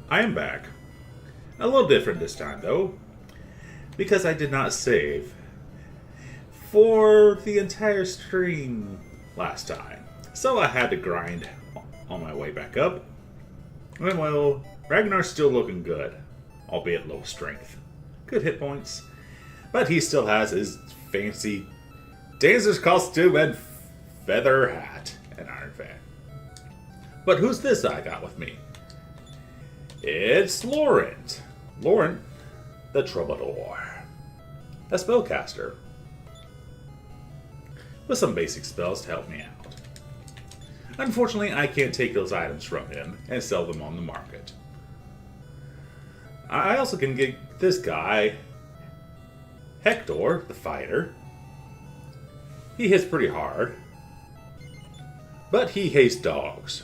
I am back. A little different this time, though, because I did not save for the entire stream last time. So I had to grind on my way back up. And well, Ragnar's still looking good, albeit low strength. Good hit points. But he still has his fancy dancer's costume and feather hat and iron fan. But who's this I got with me? It's Laurent. Laurent, the Troubadour. A spellcaster. With some basic spells to help me out. Unfortunately, I can't take those items from him and sell them on the market. I also can get this guy, Hector, the fighter. He hits pretty hard, but he hates dogs.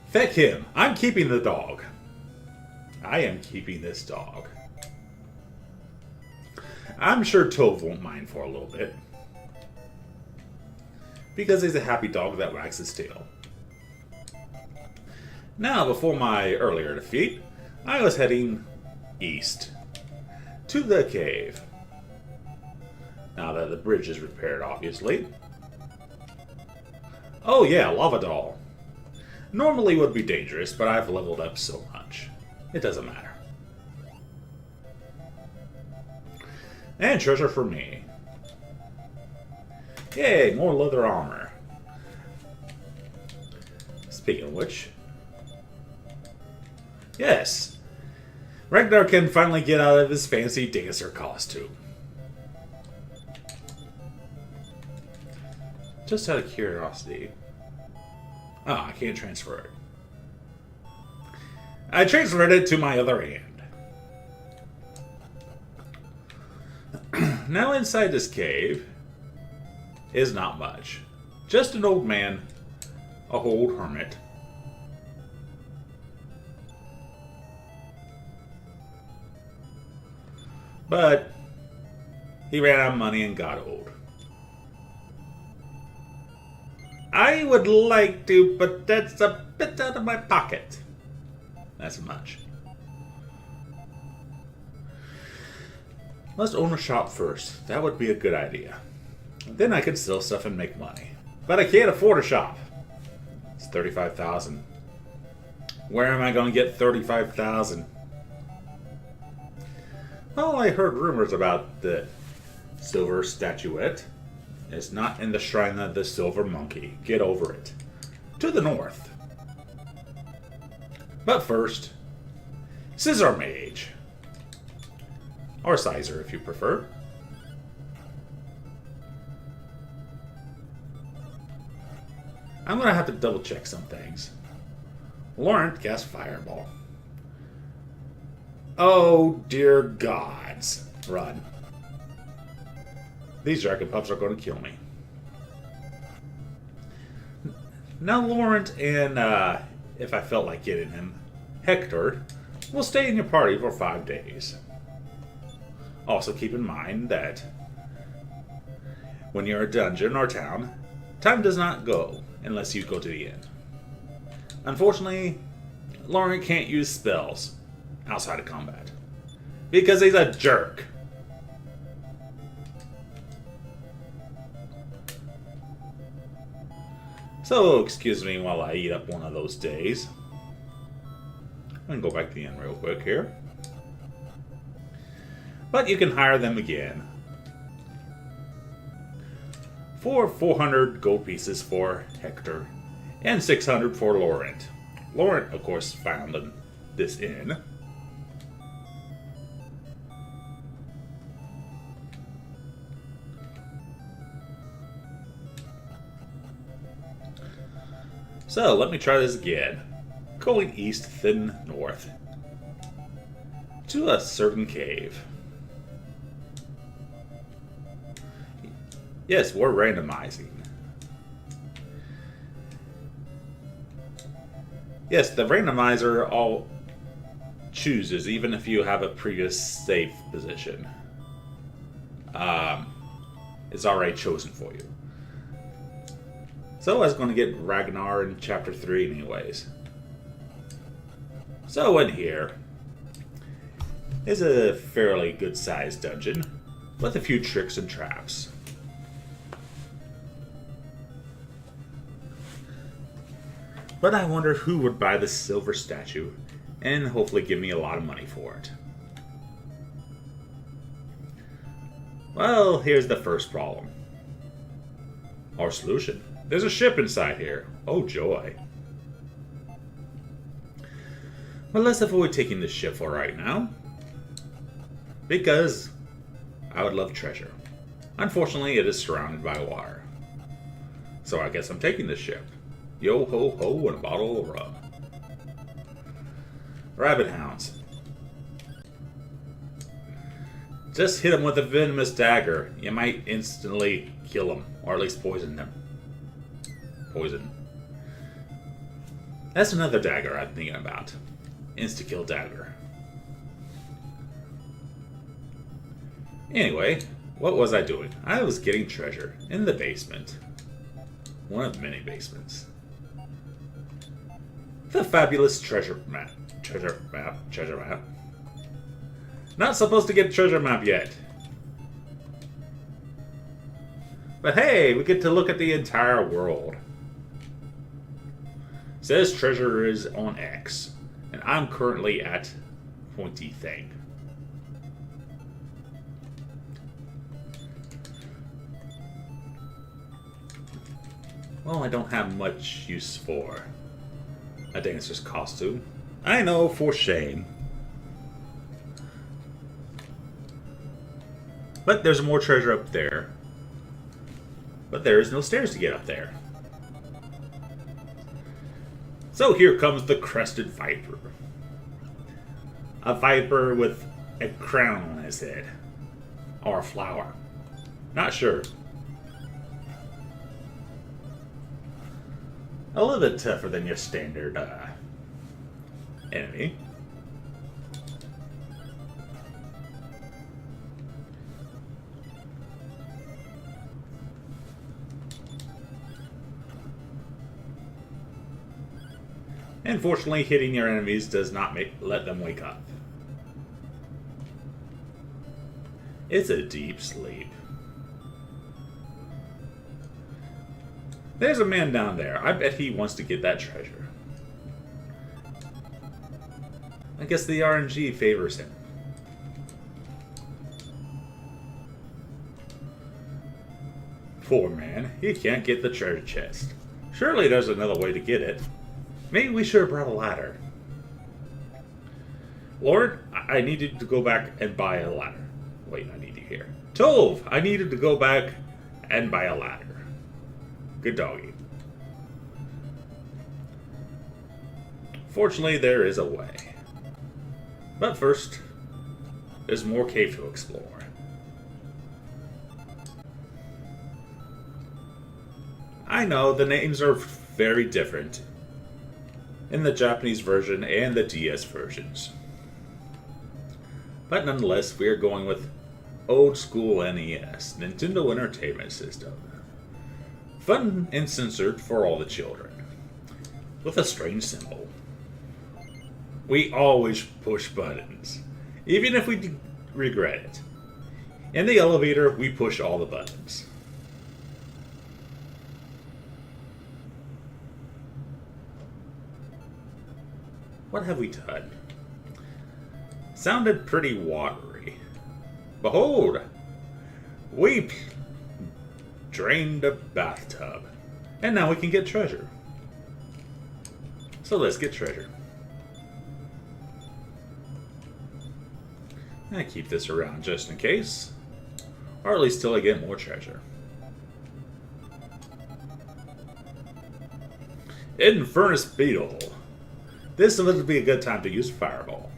Feck him. I'm keeping the dog. I am keeping this dog. I'm sure Tove won't mind for a little bit, because he's a happy dog that wags his tail. Now, before my earlier defeat, I was heading east to the cave. Now that the bridge is repaired, obviously. Oh yeah, lava doll. Normally would be dangerous, but I've leveled up so much. It doesn't matter. And treasure for me. Yay, more leather armor. Speaking of which... Yes! Ragnar can finally get out of his fancy dancer costume. Just out of curiosity. Oh, I can't transfer it. I transferred it to my other hand. Now inside this cave is not much. Just an old man, a old hermit. But he ran out of money and got old. I would like to, but that's a bit out of my pocket. That's much. Let's own a shop first. That would be a good idea. Then I could sell stuff and make money. But I can't afford a shop. It's $35,000. Where am I going to get $35,000? Well, I heard rumors about the silver statuette. It's not in the shrine of the silver monkey. Get over it. To the north. But first, Scissor Mage. Or Sizer if you prefer. I'm going to have to double check some things. Laurent cast Fireball. Oh dear gods. Run. These dragon pups are going to kill me. Now Laurent and, if I felt like getting him, Hector, will stay in your party for 5 days. Also keep in mind that when you're a dungeon or town, time does not go unless you go to the end. Unfortunately, Laurent can't use spells outside of combat because he's a jerk. So, excuse me while I eat up one of those days. I'm going to go back to the inn real quick here. But you can hire them again for 400 gold pieces for Hector and 600 for Laurent. Laurent, of course, found this inn. So, let me try this again. Going east, then north. To a certain cave. Yes, we're randomizing. Yes, the randomizer all chooses, even if you have a previous safe position. It's already chosen for you. So I was going to get Ragnar in Chapter 3 anyways. So in here is a fairly good-sized dungeon with a few tricks and traps. But I wonder who would buy the silver statue and hopefully give me a lot of money for it. Well, here's the first problem. Or solution. There's a ship inside here. Oh joy. Well, let's avoid taking this ship for right now. Because I would love treasure. Unfortunately, it is surrounded by water. So I guess I'm taking this ship. Yo ho ho and a bottle of rum. Rabbit hounds. Just hit them with a venomous dagger. You might instantly kill them, or at least poison them. Poison. That's another dagger I'm thinking about. Insta-kill dagger. Anyway, what was I doing? I was getting treasure in the basement. One of many basements. The fabulous treasure map. Treasure map. Not supposed to get treasure map yet. But hey, we get to look at the entire world. Says treasure is on X. And I'm currently at pointy thing. Well, I don't have much use for a dancer's costume. I know, for shame. But there's more treasure up there. But there is no stairs to get up there. So here comes the crested viper. A viper with a crown on his head. Or a flower. Not sure. A little bit tougher than your standard enemy. Unfortunately, hitting your enemies does not let them wake up. It's a deep sleep. There's a man down there. I bet he wants to get that treasure. I guess the RNG favors him. Poor man. He can't get the treasure chest. Surely there's another way to get it. Maybe we should have brought a ladder. Lord, I needed to go back and buy a ladder. Wait, I need to hear. Tove, I needed to go back and buy a ladder. Good doggy. Fortunately, there is a way. But first, there's more cave to explore. I know, the names are very different in the Japanese version and the DS versions. But nonetheless, we are going with old school NES, Nintendo Entertainment System. Fun and censored for all the children. With a strange symbol. We always push buttons, even if we regret it. In the elevator, we push all the buttons. What have we done? Sounded pretty watery. Behold! We drained a bathtub. And now we can get treasure. So let's get treasure. I keep this around just in case. Or at least till I get more treasure. Hidden Furnace Beetle. This would be a good time to use Fireball.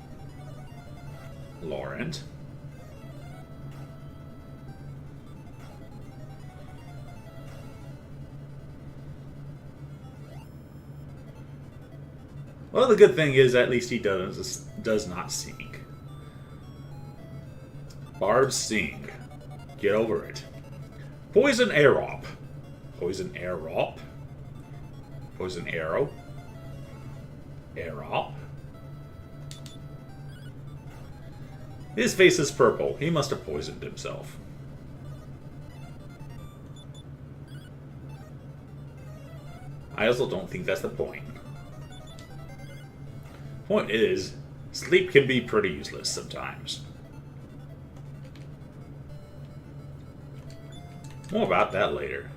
Laurent. Well, the good thing is at least he does not sing. Barbs sing. Get over it. Poison Airop. Poison Airop? Poison arrow. Arrow. His face is purple. He must have poisoned himself. I also don't think that's the point. Point is, sleep can be pretty useless sometimes. More about that later.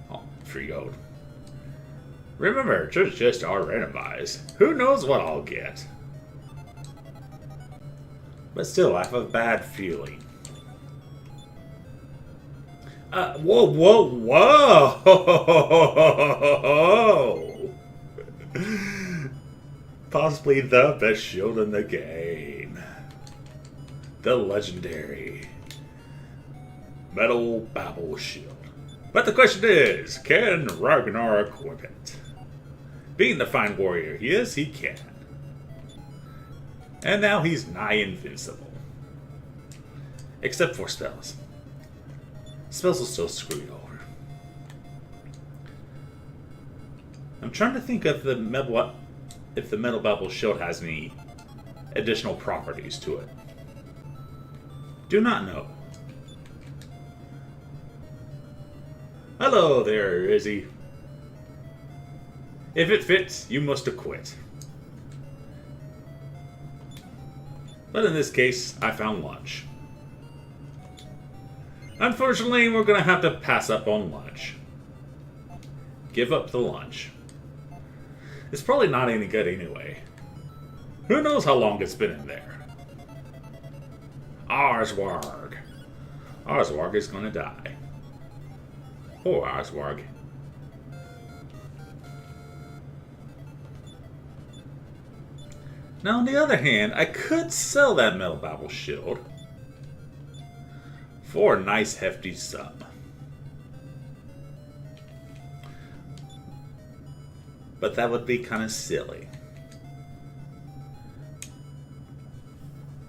Oh, free gold. Remember, treasure chests are randomized. Who knows what I'll get? But still, I have a bad feeling. Whoa, whoa, whoa! Possibly the best shield in the game. The legendary Metal Babel Shield. But the question is, can Ragnar equip it? Being the fine warrior he is, he can. And now he's nigh invincible. Except for spells. Spells will still screw you over. I'm trying to think of if the Metal Babel Shield has any additional properties to it. Do not know. Hello there, Izzy. If it fits, you must acquit. But in this case, I found lunch. Unfortunately, we're going to have to pass up on lunch. Give up the lunch. It's probably not any good anyway. Who knows how long it's been in there? Arswarg. Arswarg is going to die. Poor Arswarg. Now, on the other hand, I could sell that Metal Babel Shield for a nice hefty sum. But that would be kind of silly.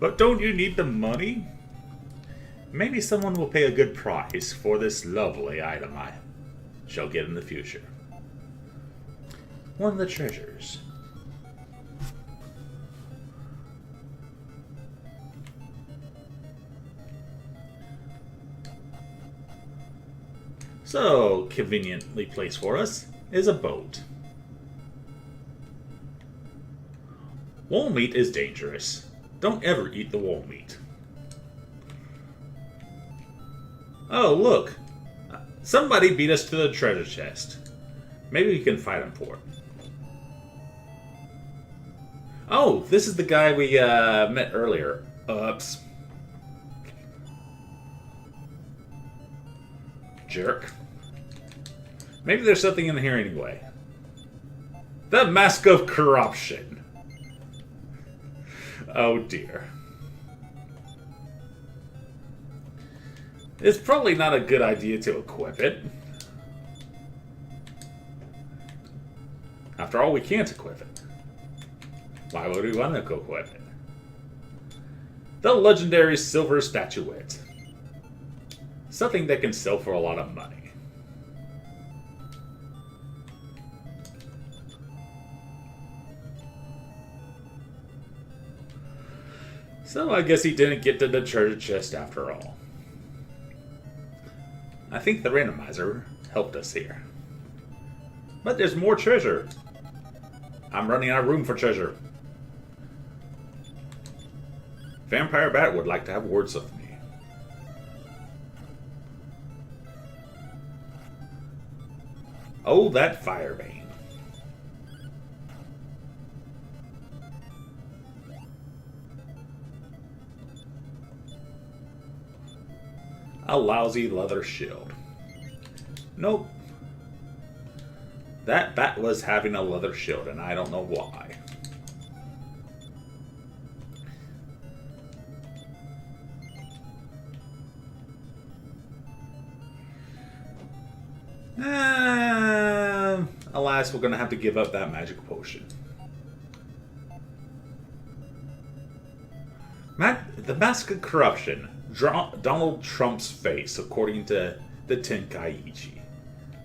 But don't you need the money? Maybe someone will pay a good price for this lovely item I shall get in the future. One of the treasures. So, conveniently placed for us is a boat. Wall meat is dangerous. Don't ever eat the wall meat. Oh, look! Somebody beat us to the treasure chest. Maybe we can fight him for it. Oh, this is the guy we met earlier. Oops. Jerk. Maybe there's something in here anyway. The Mask of Corruption. Oh dear. It's probably not a good idea to equip it. After all, we can't equip it. Why would we want to equip it? The legendary silver statuette. Something that can sell for a lot of money. So I guess he didn't get to the treasure chest after all. I think the randomizer helped us here. But there's more treasure. I'm running out of room for treasure. Vampire Bat would like to have words with me. Oh, that Firebane. A lousy leather shield. Nope. That bat was having a leather shield, and I don't know why. Alas, we're going to have to give up that magic potion. The Mask of Corruption. Donald Trump's face, according to the Tenkaichi.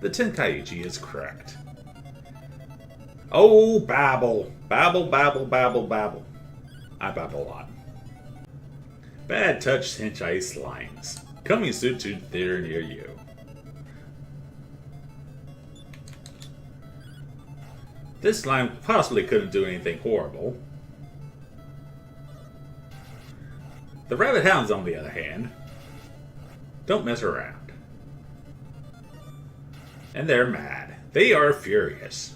The Tenkaichi is correct. Oh, babble. Babble, babble, babble, babble. I babble a lot. Bad Touch Henchai Slimes. Coming soon to theater near you. This slime possibly couldn't do anything horrible. The Rabbit Hounds, on the other hand, don't mess around. And they're mad. They are furious.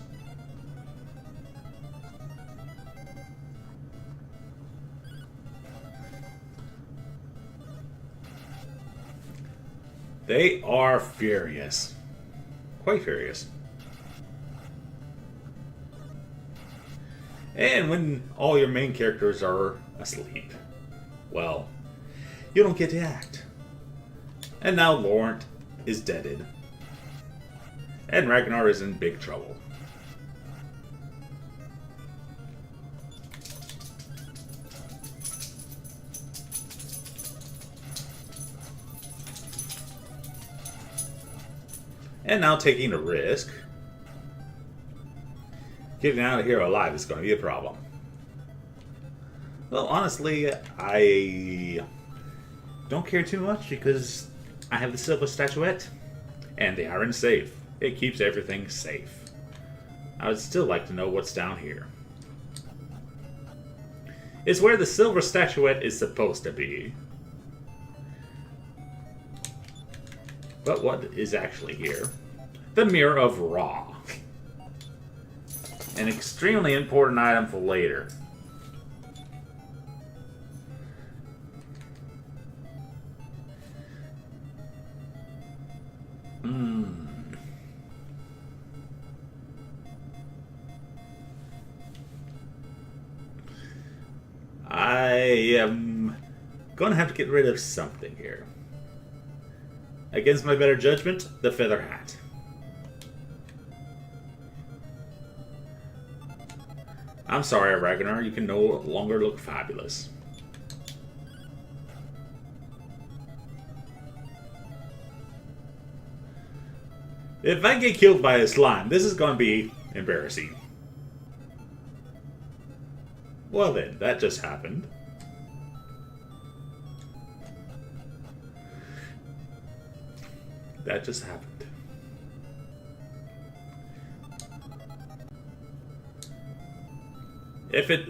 They are furious. Quite furious. And when all your main characters are asleep, well, you don't get to act. And now Laurent is deaded. And Ragnar is in big trouble. And now taking a risk. Getting out of here alive is going to be a problem. Well, honestly, I don't care too much because I have the silver statuette and the iron safe. It keeps everything safe. I would still like to know what's down here. It's where the silver statuette is supposed to be. But what is actually here? The Mirror of Ra. An extremely important item for later. I am going to have to get rid of something here. Against my better judgment, the feather hat. I'm sorry, Ragnar, you can no longer look fabulous. If I get killed by a slime, this is going to be embarrassing. Well then, that just happened. That just happened.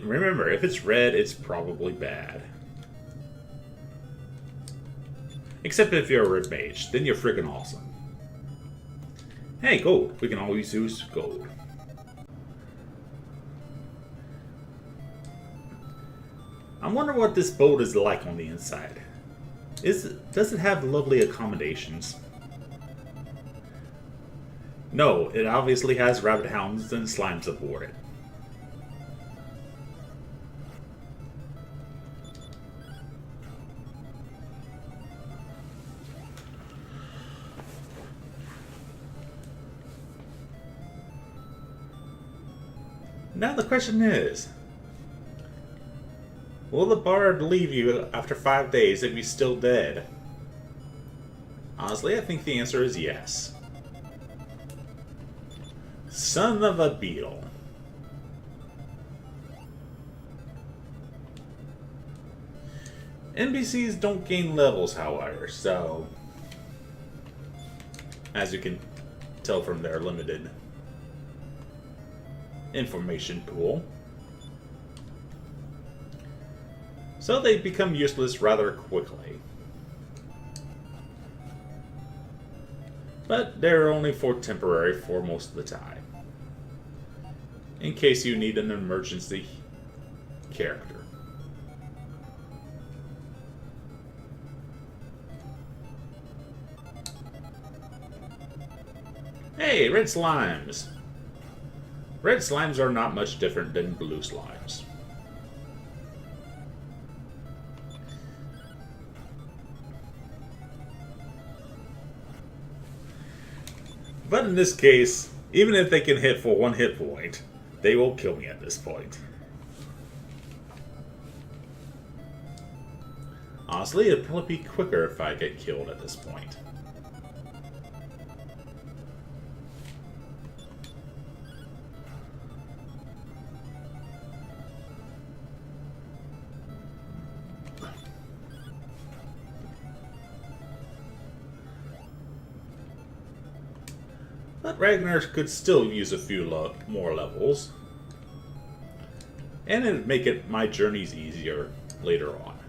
Remember, if it's red, it's probably bad. Except if you're a red mage, then you're freaking awesome. Hey, gold. We can always use gold. I wonder what this boat is like on the inside. Does it have lovely accommodations? No, it obviously has rabbit hounds and slimes aboard it. Now the question is, will the bard leave you after 5 days if he's still dead? Honestly, I think the answer is yes. Son of a beetle. NPCs don't gain levels, however, so as you can tell from their limited information pool. So they become useless rather quickly. But they're only temporary for most of the time. In case you need an emergency character. Hey, red slimes! Red slimes are not much different than blue slimes. But in this case, even if they can hit for 1 hit point, they will kill me at this point. Honestly, it'd probably be quicker if I get killed at this point. But Ragnar could still use a few more levels. And it'd make my journeys easier later on.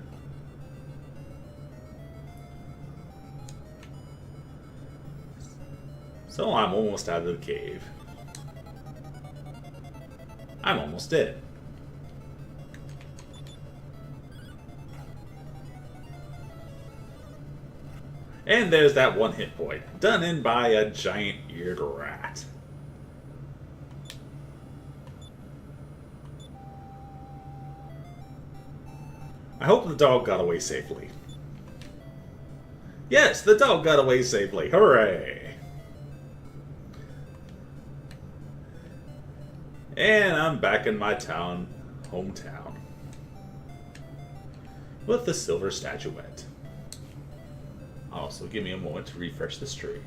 So I'm almost out of the cave. I'm almost dead. And there's that one hit point, done in by a giant-eared rat. I hope the dog got away safely. Yes, the dog got away safely. Hooray! And I'm back in my hometown. With the silver statuette. Also, give me a moment to refresh the stream.